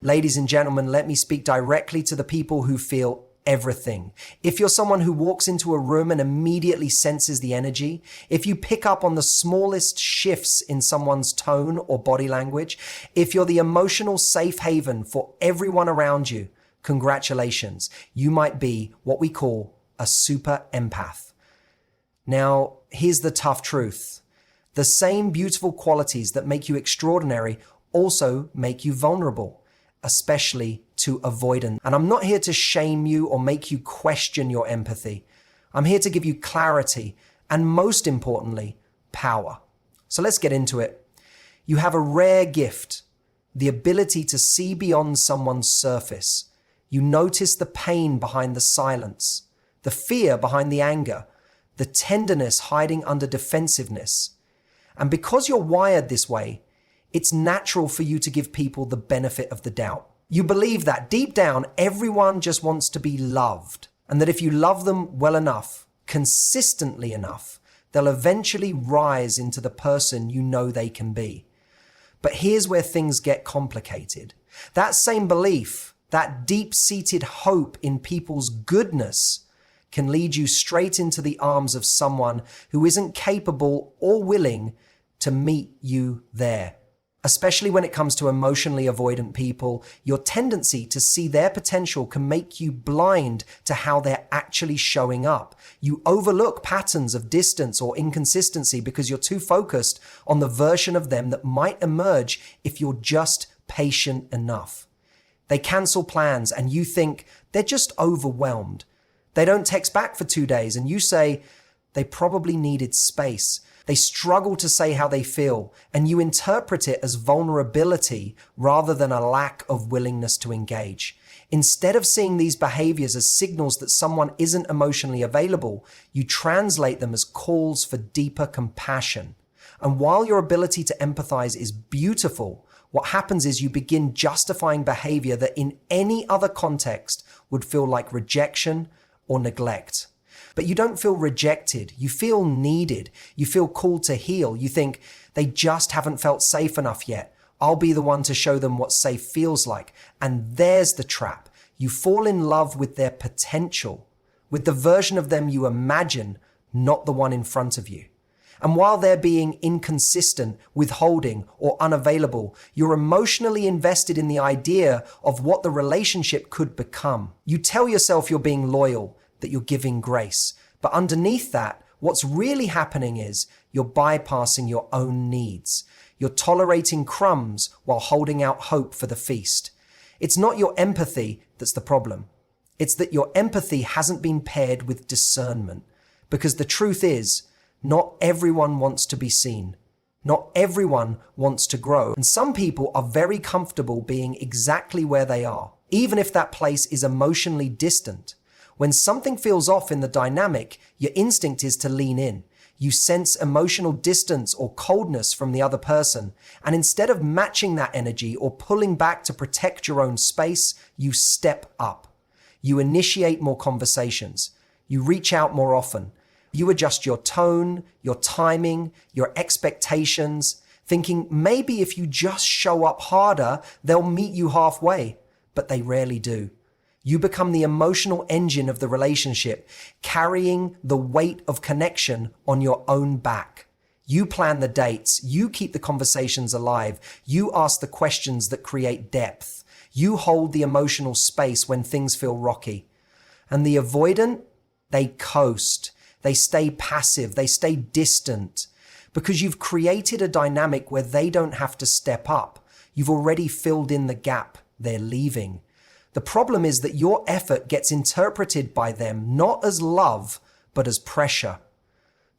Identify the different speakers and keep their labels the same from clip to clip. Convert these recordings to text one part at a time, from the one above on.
Speaker 1: Ladies and gentlemen, let me speak directly to the people who feel everything. If you're someone who walks into a room and immediately senses the energy, if you pick up on the smallest shifts in someone's tone or body language, if you're the emotional safe haven for everyone around you, congratulations. You might be what we call a super empath. Now, here's the tough truth. The same beautiful qualities that make you extraordinary also make you vulnerable, especially to avoidance. And I'm not here to shame you or make you question your empathy. I'm here to give you clarity and, most importantly, power. So let's get into it. You have a rare gift, the ability to see beyond someone's surface. You notice the pain behind the silence, the fear behind the anger, the tenderness hiding under defensiveness. And because you're wired this way, it's natural for you to give people the benefit of the doubt. You believe that deep down, everyone just wants to be loved, and that if you love them well enough, consistently enough, they'll eventually rise into the person you know they can be. But here's where things get complicated. That same belief, that deep-seated hope in people's goodness, can lead you straight into the arms of someone who isn't capable or willing to meet you there. Especially when it comes to emotionally avoidant people, your tendency to see their potential can make you blind to how they're actually showing up. You overlook patterns of distance or inconsistency because you're too focused on the version of them that might emerge if you're just patient enough. They cancel plans and you think they're just overwhelmed. They don't text back for 2 days and you say they probably needed space. They struggle to say how they feel, and you interpret it as vulnerability rather than a lack of willingness to engage. Instead of seeing these behaviors as signals that someone isn't emotionally available, you translate them as calls for deeper compassion. And while your ability to empathize is beautiful, what happens is you begin justifying behavior that in any other context would feel like rejection or neglect. But you don't feel rejected. You feel needed. You feel called to heal. You think they just haven't felt safe enough yet. I'll be the one to show them what safe feels like. And there's the trap. You fall in love with their potential, with the version of them you imagine, not the one in front of you. And while they're being inconsistent, withholding, or unavailable, you're emotionally invested in the idea of what the relationship could become. You tell yourself you're being loyal, that you're giving grace. But underneath that, what's really happening is you're bypassing your own needs. You're tolerating crumbs while holding out hope for the feast. It's not your empathy that's the problem. It's that your empathy hasn't been paired with discernment. Because the truth is, not everyone wants to be seen. Not everyone wants to grow. And some people are very comfortable being exactly where they are, even if that place is emotionally distant. When something feels off in the dynamic, your instinct is to lean in. You sense emotional distance or coldness from the other person, and instead of matching that energy or pulling back to protect your own space, you step up. You initiate more conversations. You reach out more often. You adjust your tone, your timing, your expectations, thinking maybe if you just show up harder, they'll meet you halfway, but they rarely do. You become the emotional engine of the relationship, carrying the weight of connection on your own back. You plan the dates. You keep the conversations alive. You ask the questions that create depth. You hold the emotional space when things feel rocky. And the avoidant, they coast. They stay passive. They stay distant. Because you've created a dynamic where they don't have to step up. You've already filled in the gap they're leaving. The problem is that your effort gets interpreted by them not as love, but as pressure.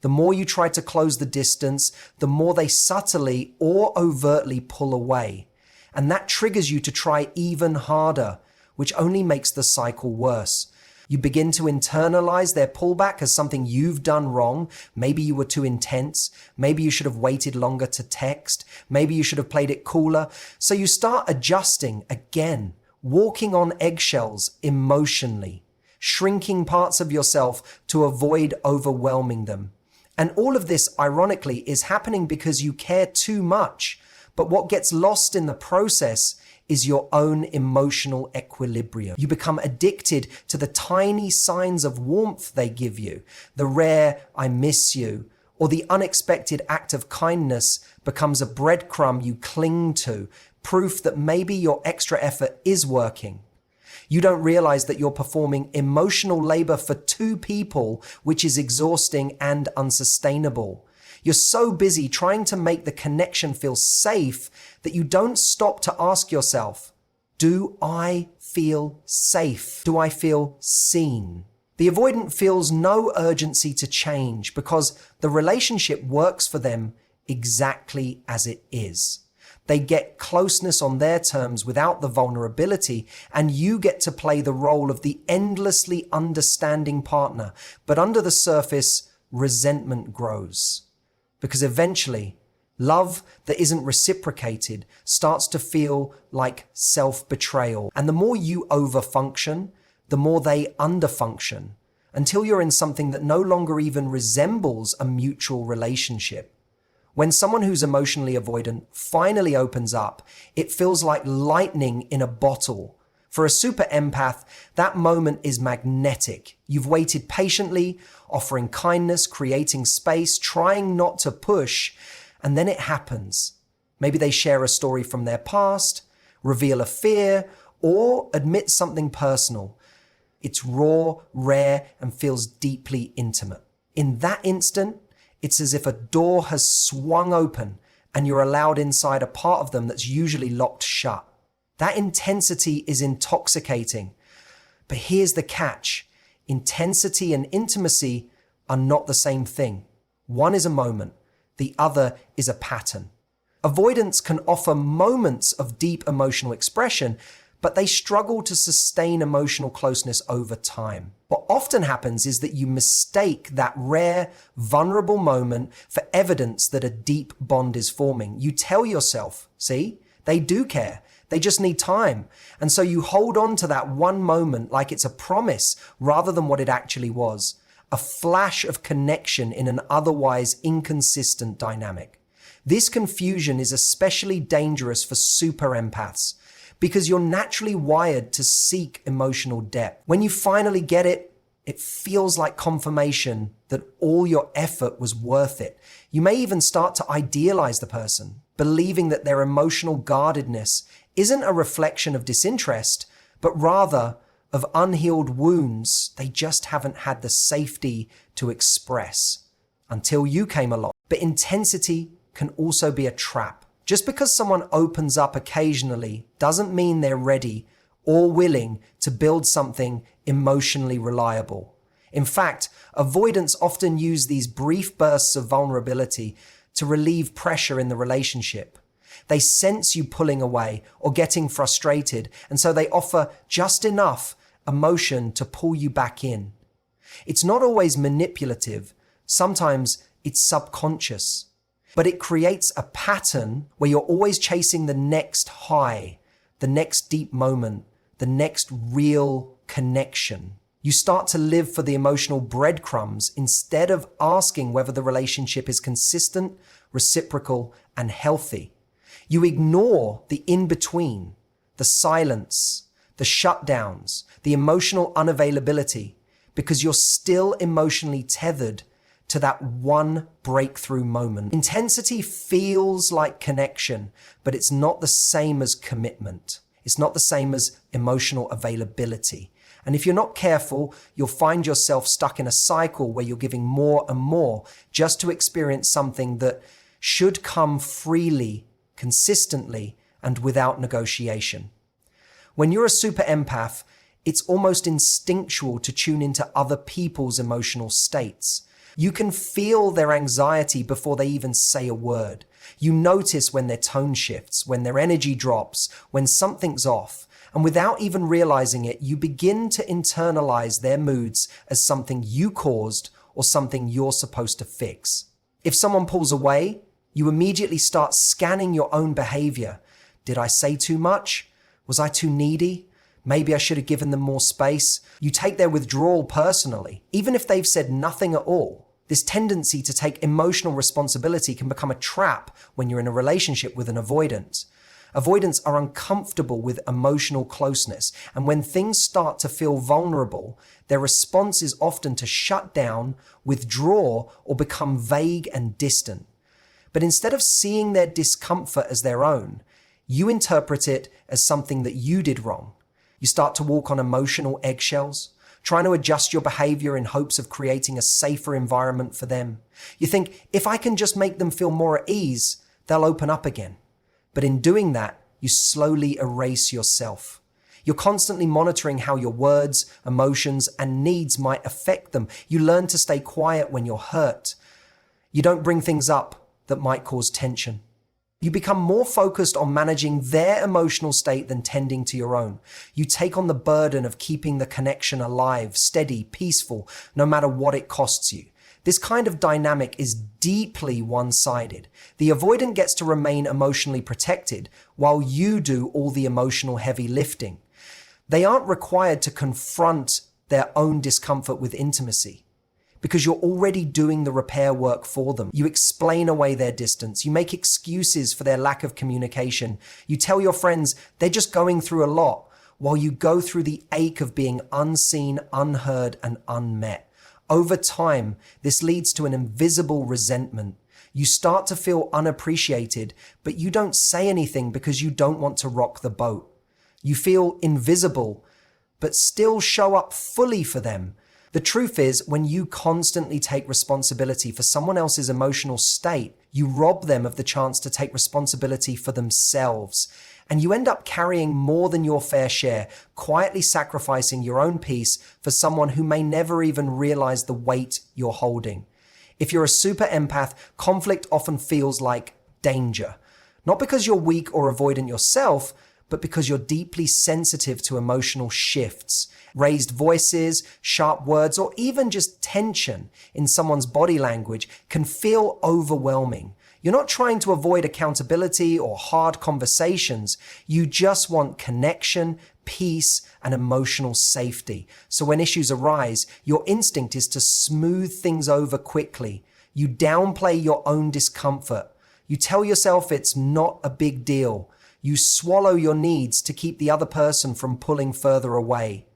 Speaker 1: The more you try to close the distance, the more they subtly or overtly pull away. And that triggers you to try even harder, which only makes the cycle worse. You begin to internalize their pullback as something you've done wrong. Maybe you were too intense. Maybe you should have waited longer to text. Maybe you should have played it cooler. So you start adjusting again. Walking on eggshells emotionally, shrinking parts of yourself to avoid overwhelming them. And all of this, ironically, is happening because you care too much. But what gets lost in the process is your own emotional equilibrium. You become addicted to the tiny signs of warmth they give you. The rare "I miss you" or the unexpected act of kindness becomes a breadcrumb you cling to, proof that maybe your extra effort is working. You don't realize that you're performing emotional labor for two people, which is exhausting and unsustainable. You're so busy trying to make the connection feel safe that you don't stop to ask yourself, do I feel safe? Do I feel seen? The avoidant feels no urgency to change because the relationship works for them exactly as it is. They get closeness on their terms without the vulnerability, and you get to play the role of the endlessly understanding partner. But under the surface, resentment grows. Because eventually, love that isn't reciprocated starts to feel like self-betrayal. And the more you overfunction, the more they underfunction, until you're in something that no longer even resembles a mutual relationship. When someone who's emotionally avoidant finally opens up, it feels like lightning in a bottle. For a super empath, that moment is magnetic. You've waited patiently, offering kindness, creating space, trying not to push, and then it happens. Maybe they share a story from their past, reveal a fear, or admit something personal. It's raw, rare, and feels deeply intimate. In that instant, it's as if a door has swung open and you're allowed inside a part of them that's usually locked shut. That intensity is intoxicating. But here's the catch. Intensity and intimacy are not the same thing. One is a moment, the other is a pattern. Avoidants can offer moments of deep emotional expression, but they struggle to sustain emotional closeness over time. What often happens is that you mistake that rare, vulnerable moment for evidence that a deep bond is forming. You tell yourself, see, they do care. They just need time. And so you hold on to that one moment like it's a promise rather than what it actually was. A flash of connection in an otherwise inconsistent dynamic. This confusion is especially dangerous for super empaths, because you're naturally wired to seek emotional depth. When you finally get it, it feels like confirmation that all your effort was worth it. You may even start to idealize the person, believing that their emotional guardedness isn't a reflection of disinterest, but rather of unhealed wounds they just haven't had the safety to express until you came along. But intensity can also be a trap. Just because someone opens up occasionally doesn't mean they're ready or willing to build something emotionally reliable. In fact, avoidants often use these brief bursts of vulnerability to relieve pressure in the relationship. They sense you pulling away or getting frustrated, and so they offer just enough emotion to pull you back in. It's not always manipulative. Sometimes it's subconscious. But it creates a pattern where you're always chasing the next high, the next deep moment, the next real connection. You start to live for the emotional breadcrumbs instead of asking whether the relationship is consistent, reciprocal, and healthy. You ignore the in-between, the silence, the shutdowns, the emotional unavailability, because you're still emotionally tethered to that one breakthrough moment. Intensity feels like connection, but it's not the same as commitment. It's not the same as emotional availability. And if you're not careful, you'll find yourself stuck in a cycle where you're giving more and more just to experience something that should come freely, consistently, and without negotiation. When you're a super empath, it's almost instinctual to tune into other people's emotional states. You can feel their anxiety before they even say a word. You notice when their tone shifts, when their energy drops, when something's off. And without even realizing it, you begin to internalize their moods as something you caused or something you're supposed to fix. If someone pulls away, you immediately start scanning your own behavior. Did I say too much? Was I too needy? Maybe I should have given them more space. You take their withdrawal personally, even if they've said nothing at all. This tendency to take emotional responsibility can become a trap when you're in a relationship with an avoidant. Avoidants are uncomfortable with emotional closeness, and when things start to feel vulnerable, their response is often to shut down, withdraw, or become vague and distant. But instead of seeing their discomfort as their own, you interpret it as something that you did wrong. You start to walk on emotional eggshells, trying to adjust your behavior in hopes of creating a safer environment for them. You think, if I can just make them feel more at ease, they'll open up again. But in doing that, you slowly erase yourself. You're constantly monitoring how your words, emotions, and needs might affect them. You learn to stay quiet when you're hurt. You don't bring things up that might cause tension. You become more focused on managing their emotional state than tending to your own. You take on the burden of keeping the connection alive, steady, peaceful, no matter what it costs you. This kind of dynamic is deeply one-sided. The avoidant gets to remain emotionally protected while you do all the emotional heavy lifting. They aren't required to confront their own discomfort with intimacy, because you're already doing the repair work for them. You explain away their distance. You make excuses for their lack of communication. You tell your friends they're just going through a lot, while you go through the ache of being unseen, unheard, and unmet. Over time, this leads to an invisible resentment. You start to feel unappreciated, but you don't say anything because you don't want to rock the boat. You feel invisible, but still show up fully for them. The truth is, when you constantly take responsibility for someone else's emotional state, you rob them of the chance to take responsibility for themselves. And you end up carrying more than your fair share, quietly sacrificing your own peace for someone who may never even realize the weight you're holding. If you're a super empath, conflict often feels like danger. Not because you're weak or avoidant yourself, but because you're deeply sensitive to emotional shifts. Raised voices, sharp words, or even just tension in someone's body language can feel overwhelming. You're not trying to avoid accountability or hard conversations. You just want connection, peace, and emotional safety. So when issues arise, your instinct is to smooth things over quickly. You downplay your own discomfort. You tell yourself it's not a big deal. You swallow your needs to keep the other person from pulling further away.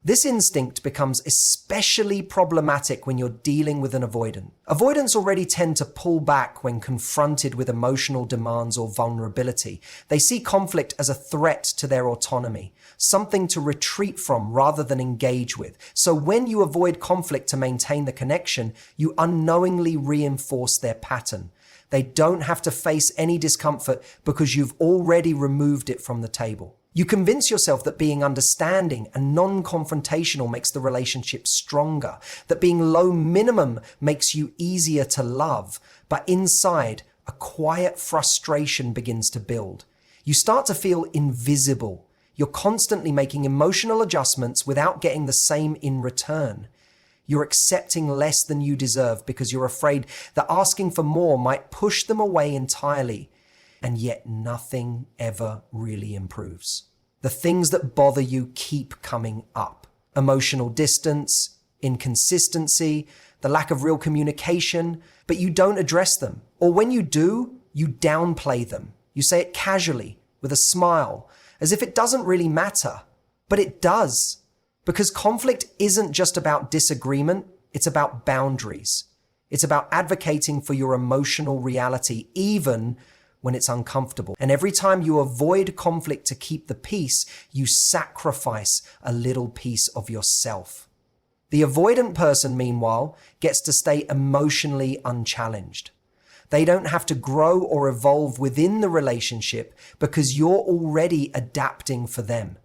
Speaker 1: This instinct becomes especially problematic when you're dealing with an avoidant. Avoidants already tend to pull back when confronted with emotional demands or vulnerability. They see conflict as a threat to their autonomy, something to retreat from rather than engage with. So when you avoid conflict to maintain the connection, you unknowingly reinforce their pattern. They don't have to face any discomfort because you've already removed it from the table. You convince yourself that being understanding and non-confrontational makes the relationship stronger, that being low minimum makes you easier to love, but inside, a quiet frustration begins to build. You start to feel invisible. You're constantly making emotional adjustments without getting the same in return. You're accepting less than you deserve because you're afraid that asking for more might push them away entirely. And yet nothing ever really improves. The things that bother you keep coming up. Emotional distance, inconsistency, the lack of real communication, but you don't address them. Or when you do, you downplay them. You say it casually, with a smile, as if it doesn't really matter. But it does. Because conflict isn't just about disagreement, it's about boundaries. It's about advocating for your emotional reality, even when it's uncomfortable. And every time you avoid conflict to keep the peace, you sacrifice a little piece of yourself. The avoidant person, meanwhile, gets to stay emotionally unchallenged. They don't have to grow or evolve within the relationship because you're already adapting for them.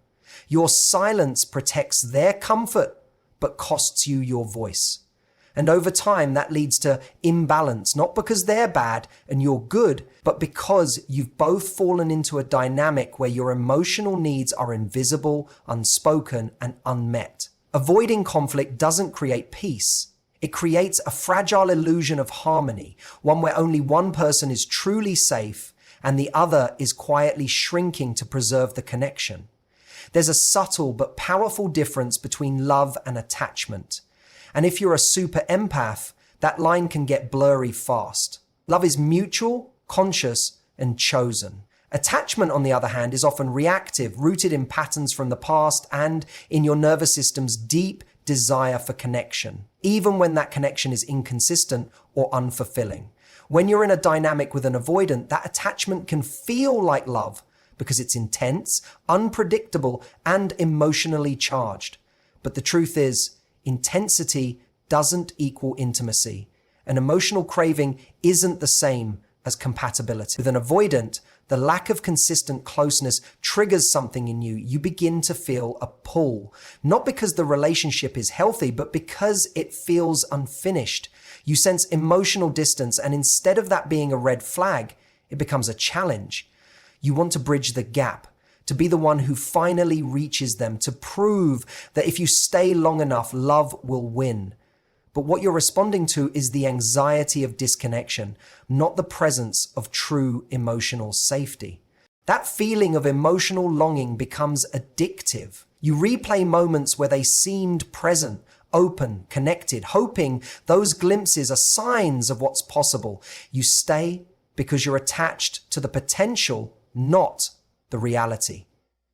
Speaker 1: Your silence protects their comfort, but costs you your voice. And over time, that leads to imbalance, not because they're bad and you're good, but because you've both fallen into a dynamic where your emotional needs are invisible, unspoken, and unmet. Avoiding conflict doesn't create peace. It creates a fragile illusion of harmony, one where only one person is truly safe and the other is quietly shrinking to preserve the connection. There's a subtle but powerful difference between love and attachment. And if you're a super empath, that line can get blurry fast. Love is mutual, conscious, and chosen. Attachment, on the other hand, is often reactive, rooted in patterns from the past and in your nervous system's deep desire for connection, even when that connection is inconsistent or unfulfilling. When you're in a dynamic with an avoidant, that attachment can feel like love because it's intense, unpredictable, and emotionally charged. But the truth is, intensity doesn't equal intimacy. An emotional craving isn't the same as compatibility. With an avoidant, the lack of consistent closeness triggers something in you. You begin to feel a pull, not because the relationship is healthy, but because it feels unfinished. You sense emotional distance, and instead of that being a red flag, it becomes a challenge. You want to bridge the gap, to be the one who finally reaches them, to prove that if you stay long enough, love will win. But what you're responding to is the anxiety of disconnection, not the presence of true emotional safety. That feeling of emotional longing becomes addictive. You replay moments where they seemed present, open, connected, hoping those glimpses are signs of what's possible. You stay because you're attached to the potential, not the reality.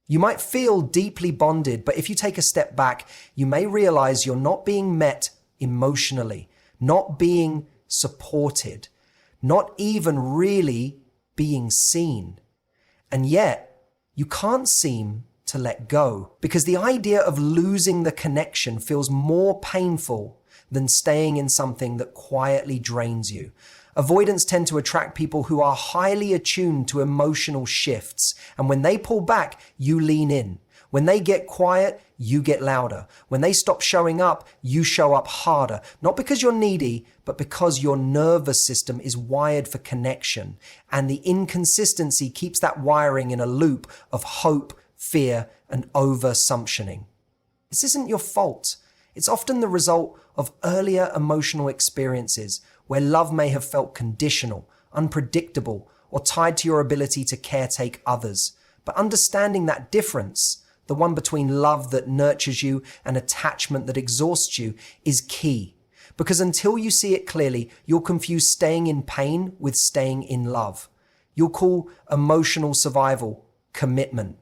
Speaker 1: You might feel deeply bonded, but if you take a step back, you may realize you're not being met emotionally, not being supported, not even really being seen. And yet, you can't seem to let go because the idea of losing the connection feels more painful than staying in something that quietly drains you. Avoidants tend to attract people who are highly attuned to emotional shifts, and when they pull back, you lean in. When they get quiet, you get louder. When they stop showing up, you show up harder. Not because you're needy, but because your nervous system is wired for connection. And the inconsistency keeps that wiring in a loop of hope, fear, and over-assumptioning. This isn't your fault. It's often the result of earlier emotional experiences where love may have felt conditional, unpredictable, or tied to your ability to caretake others. But understanding that difference, the one between love that nurtures you and attachment that exhausts you, is key. Because until you see it clearly, you'll confuse staying in pain with staying in love. You'll call emotional survival commitment.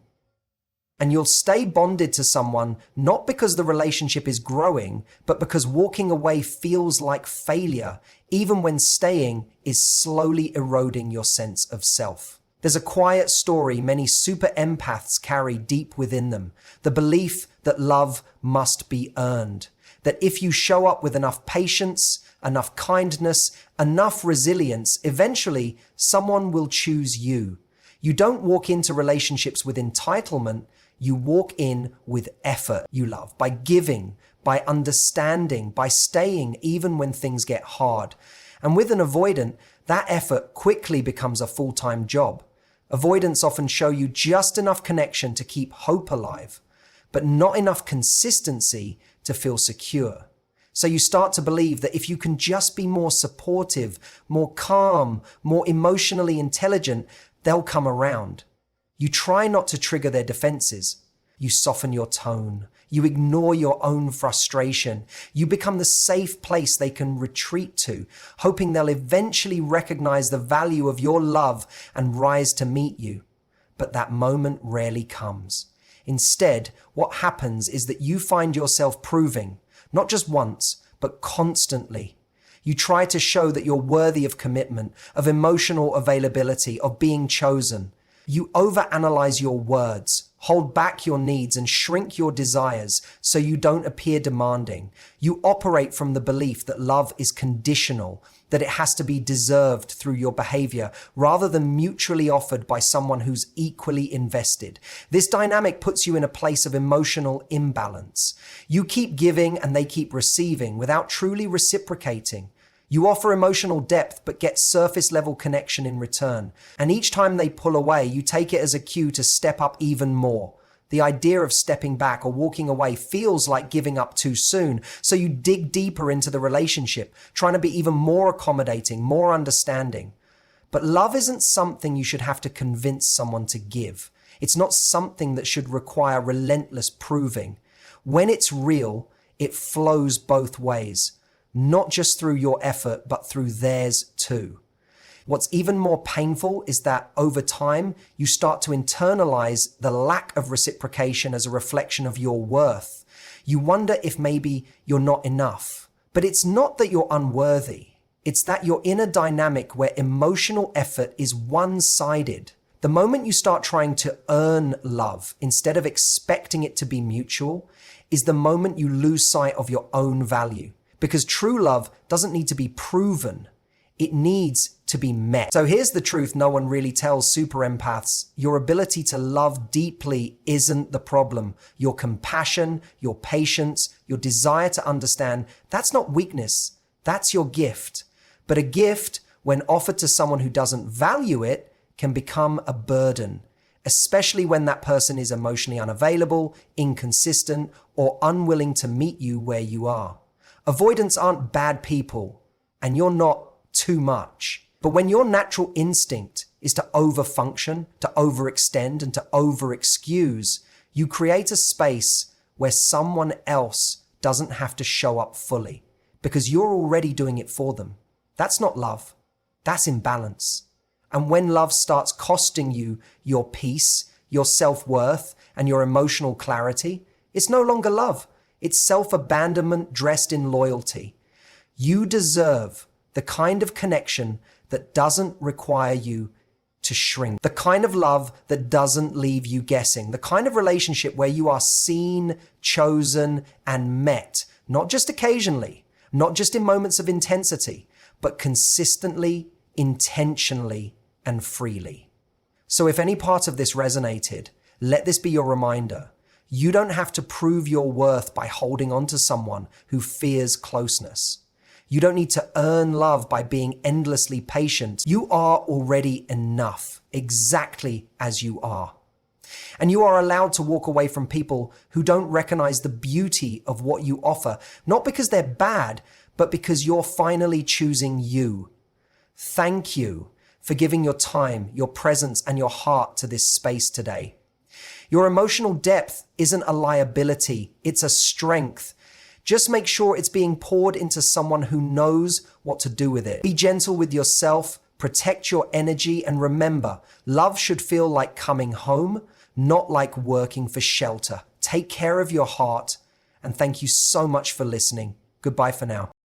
Speaker 1: And you'll stay bonded to someone not because the relationship is growing, but because walking away feels like failure, even when staying is slowly eroding your sense of self. There's a quiet story many super empaths carry deep within them, the belief that love must be earned, that if you show up with enough patience, enough kindness, enough resilience, eventually someone will choose you. You don't walk into relationships with entitlement, you walk in with effort you love, by giving, by understanding, by staying even when things get hard. And with an avoidant, that effort quickly becomes a full-time job. Avoidants often show you just enough connection to keep hope alive, but not enough consistency to feel secure. So you start to believe that if you can just be more supportive, more calm, more emotionally intelligent, they'll come around. You try not to trigger their defenses. You soften your tone. You ignore your own frustration. You become the safe place they can retreat to, hoping they'll eventually recognize the value of your love and rise to meet you. But that moment rarely comes. Instead, what happens is that you find yourself proving, not just once, but constantly. You try to show that you're worthy of commitment, of emotional availability, of being chosen. You overanalyze your words, hold back your needs, and shrink your desires so you don't appear demanding. You operate from the belief that love is conditional, that it has to be deserved through your behavior rather than mutually offered by someone who's equally invested. This dynamic puts you in a place of emotional imbalance. You keep giving and they keep receiving without truly reciprocating. You offer emotional depth but get surface level connection in return. And each time they pull away, you take it as a cue to step up even more. The idea of stepping back or walking away feels like giving up too soon, so you dig deeper into the relationship, trying to be even more accommodating, more understanding. But love isn't something you should have to convince someone to give. It's not something that should require relentless proving. When it's real, it flows both ways. Not just through your effort, but through theirs too. What's even more painful is that over time, you start to internalize the lack of reciprocation as a reflection of your worth. You wonder if maybe you're not enough. But it's not that you're unworthy. It's that you're in a dynamic where emotional effort is one-sided. The moment you start trying to earn love instead of expecting it to be mutual is the moment you lose sight of your own value. Because true love doesn't need to be proven. It needs to be met. So here's the truth no one really tells super empaths. Your ability to love deeply isn't the problem. Your compassion, your patience, your desire to understand, that's not weakness. That's your gift. But a gift, when offered to someone who doesn't value it, can become a burden, especially when that person is emotionally unavailable, inconsistent, or unwilling to meet you where you are. Avoidants aren't bad people, and you're not too much. But when your natural instinct is to overfunction, to overextend, and to overexcuse, you create a space where someone else doesn't have to show up fully because you're already doing it for them. That's not love. That's imbalance. And when love starts costing you your peace, your self-worth, and your emotional clarity, it's no longer love. It's self-abandonment dressed in loyalty. You deserve the kind of connection that doesn't require you to shrink, the kind of love that doesn't leave you guessing, the kind of relationship where you are seen, chosen, and met, not just occasionally, not just in moments of intensity, but consistently, intentionally, and freely. So if any part of this resonated, let this be your reminder. You don't have to prove your worth by holding on to someone who fears closeness. You don't need to earn love by being endlessly patient. You are already enough, exactly as you are. And you are allowed to walk away from people who don't recognize the beauty of what you offer, not because they're bad, but because you're finally choosing you. Thank you for giving your time, your presence, and your heart to this space today. Your emotional depth isn't a liability, it's a strength. Just make sure it's being poured into someone who knows what to do with it. Be gentle with yourself, protect your energy, and remember, love should feel like coming home, not like working for shelter. Take care of your heart, and thank you so much for listening. Goodbye for now.